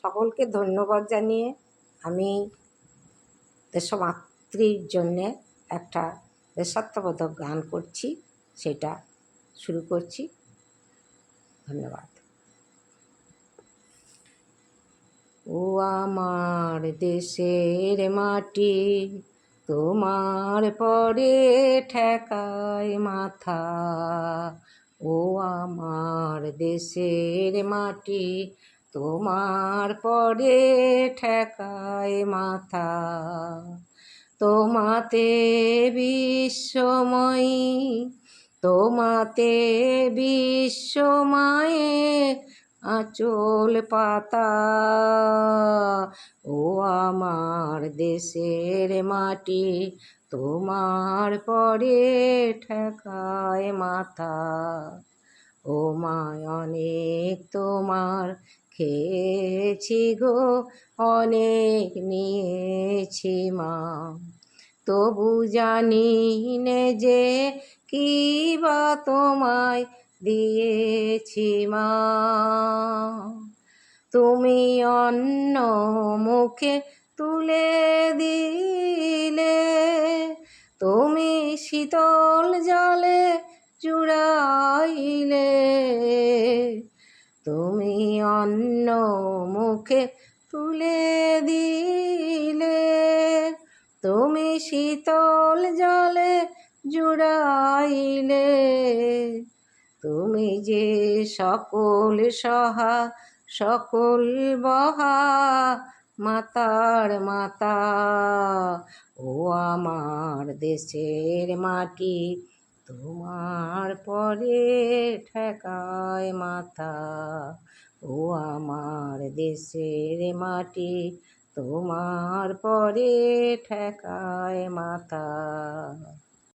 সকলকে ধন্যবাদ জানিয়ে আমি দেশমাতৃর জন্যে একটা দেশাত্মবোধক গান করছি, সেটা শুরু করছি। ধন্যবাদ। ও আমার দেশের মাটি, তোমার পরে ঠেকায় মাথা। ও আমার দেশের মাটি, তোমার পরে ঠেকায় মাথা। তোমাতে বিশ্বময়ী, তোমাতে বিশ্বমায়ে আঁচল পাতা। ও আমার দেশের মাটি, তোমার পরে ঠেকায় মাথা। ও মায় অনেক তোমার খেয়েছি গো, অনেক নিয়েছি মা, তবু জানি নে যে কি বা তোমায় দিয়েছি মা। তুমি অন্ন মুখে তুলে দিলে, তুমি শীতল জলে জুড়াইলে। তুমি অন্ন মুখে তুলে দিলে, তুমি শীতল জলে জুড়াইলে। তুমি যে সকল সহা সকল বহা মাতার মাতা। ও আমার দেশের মাটি, তোমার পরে ঠেকায় মাথা। ও আমার দেশের মাটি, তোমার পরে ঠেকায় মাথা।